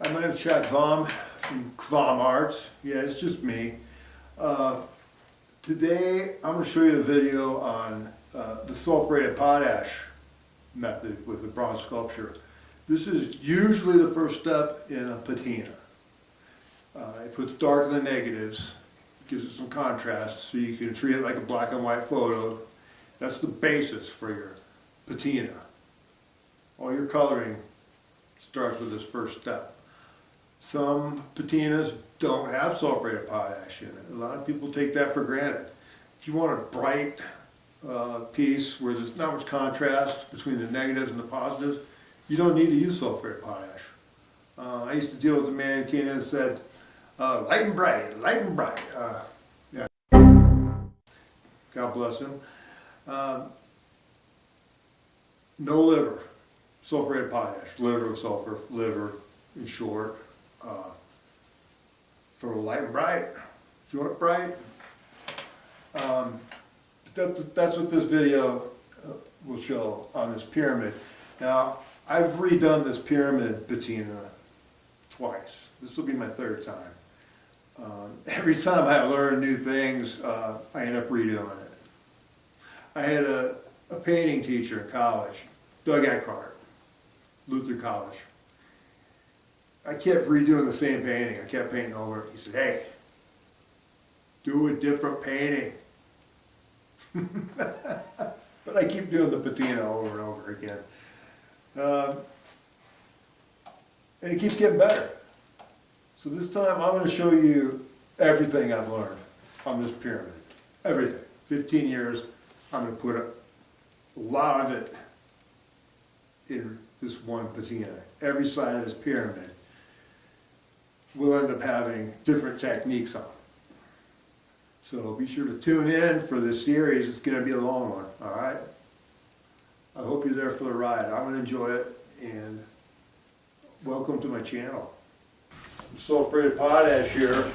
Hi, my name is Chad Vom from Vom Arts. Yeah, it's just me. Today I'm going to show you a video on the sulfurated potash method with a bronze sculpture. This is usually the first step in a patina. It puts dark in the negatives, gives it some contrast so you can treat it like a black and white photo. That's the basis for your patina. All your coloring starts with this first step. Some patinas don't have sulfurated potash in it. A lot of people take that for granted. If you want a bright piece where there's not much contrast between the negatives and the positives, you don't need to use sulfurated potash. I used to deal with a man who came in and said, light and bright, light and bright. Yeah. God bless him. No liver, sulfurated potash, liver of sulfur, liver in short. For light and bright, if you want it bright. That's what this video will show on this pyramid. Now, I've redone this pyramid patina twice. This will be my third time. Every time I learn new things, I end up redoing it. I had a painting teacher in college, Doug Eckhart, Luther College. I kept redoing the same painting. I kept painting over it. He said, hey, do a different painting. But I keep doing the patina over and over again. And it keeps getting better. So this time I'm going to show you everything I've learned on this pyramid. Everything. 15 years, I'm going to put a lot of it in this one patina. Every side of this pyramid we'll end up having different techniques on. So be sure to tune in for this series. It's going to be a long one, all right? I hope you're there for the ride. I'm going to enjoy it, and welcome to my channel. Sulfurated potash here.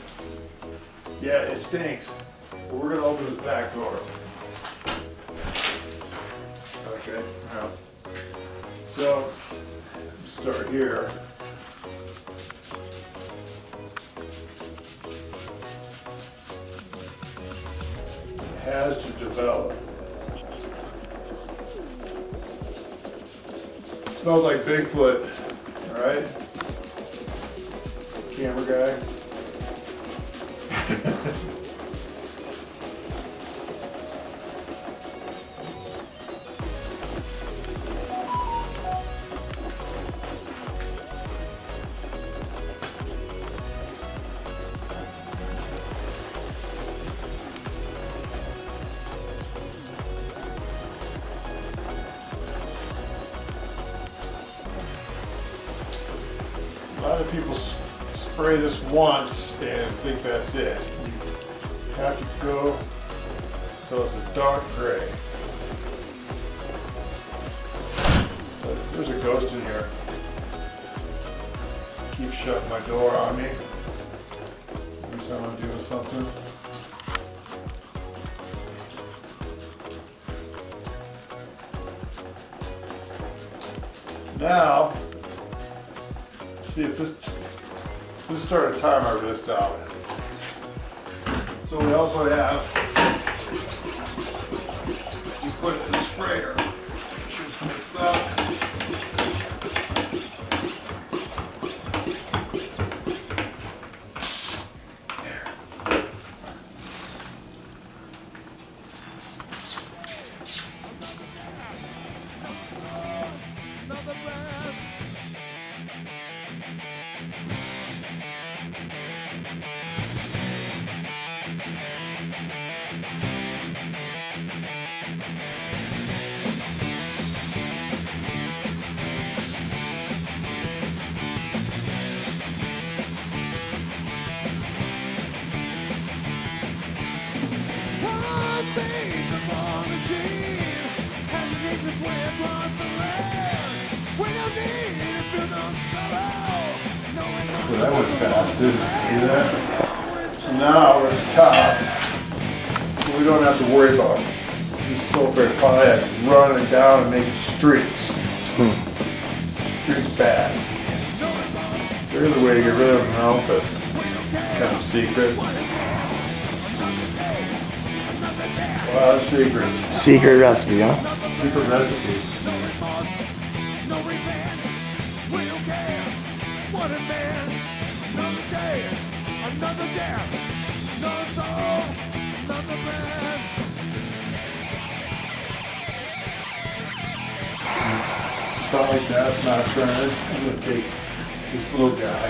Yeah, it stinks, but we're going to open this back door. Okay, now, so start here. Has to develop. It smells like Bigfoot, all right? Camera guy. A lot of people spray this once and think that's it. You have to go till it's a dark gray. There's a ghost in here. Keep shutting my door on me every time I'm doing something. Now, see if this started a timer wrist out. So we also have, you put it in the sprayer. Just mixed up. Well, that went fast, didn't it? See that? So now we're at the top. So we don't have to worry about this sulfurated potash running down and making streaks. Streaks bad. Here's a way to get rid of them now, but kind of secret. A lot of secrets. Secret recipe, huh? Secret recipes. Stuff like that's not turning. I'm going to take this little guy.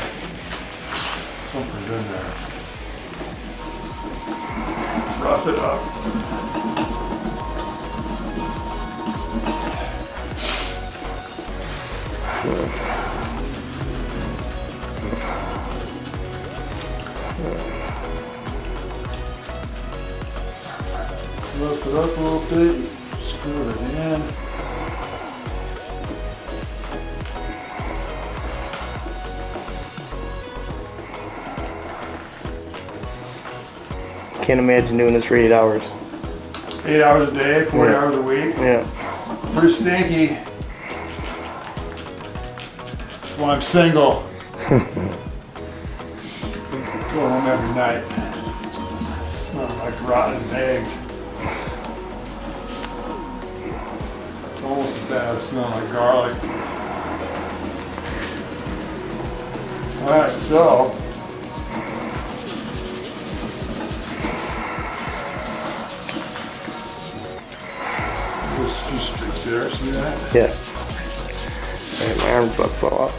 Something's in there. Rough it up. Rough it up a little bit. Screw it in. Can't imagine doing this for 8 hours. 8 hours a day, 40 hours a week. Yeah. Pretty stinky. That's why I'm single. Go home every night. Smelling like rotten eggs. It's almost as bad as smelling like garlic. Alright, so there's a few streaks there, see that? Yeah. Alright, my arm's about to fall off.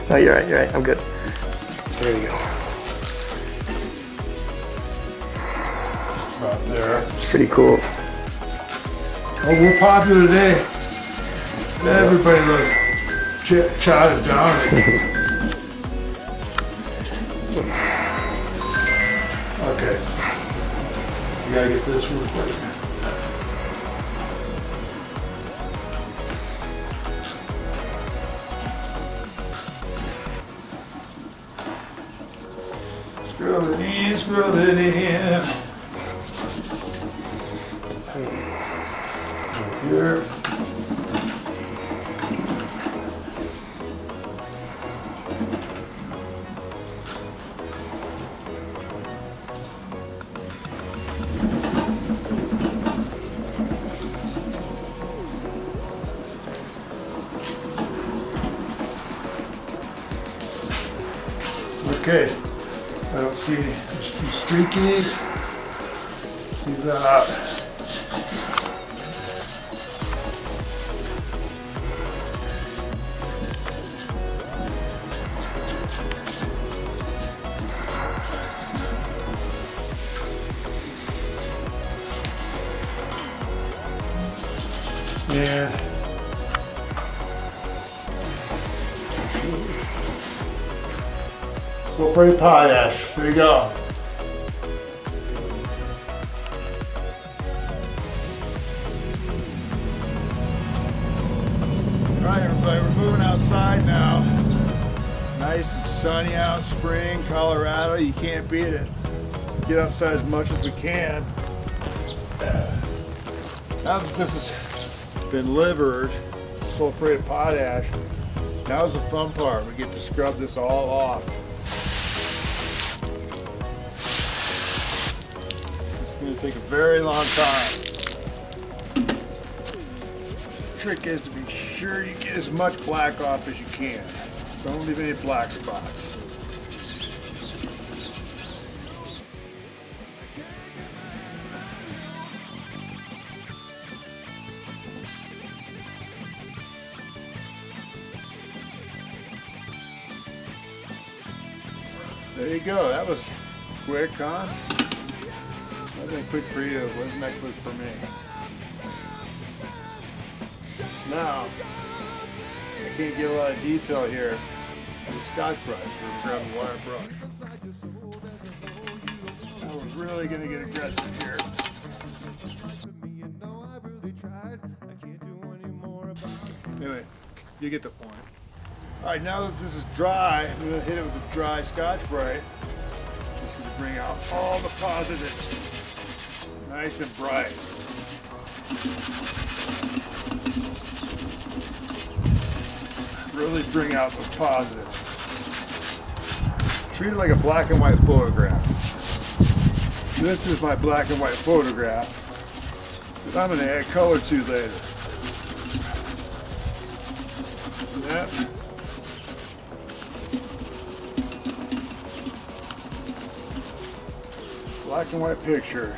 No, you're right, I'm good. There we go. Just about there. It's pretty cool. Well, we're popular today. Everybody loves chowed down. Okay. You gotta get this real quick. Scrub it in, scrub it in. Here. Okay, I don't see any streakies. Squeeze that out. And sulfurated potash. There you go. Alright everybody, we're moving outside now. Nice and sunny out, spring, Colorado. You can't beat it. Get outside as much as we can. Now that this has been livered, sulfurated potash, now's the fun part. We get to scrub this all off. It's going to take a very long time. The trick is to be sure you get as much black off as you can. Don't leave any black spots. There you go. That was quick, huh? Wasn't quick for you. Wasn't that quick for me? Now, I can't get a lot of detail here with the Scotch brush. We're grabbing a wire brush. Now we're really going to get aggressive here. Anyway, you get the point. Alright, now that this is dry, I'm going to hit it with a dry Scotch-Brite. Just going to bring out all the positives. Nice and bright. really bring out the positive. Treat it like a black and white photograph. This is my black and white photograph that I'm going to add color to later. That. Black and white picture.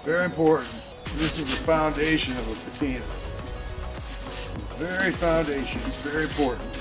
Very important. This is the foundation of a patina. Very foundation. It's very important.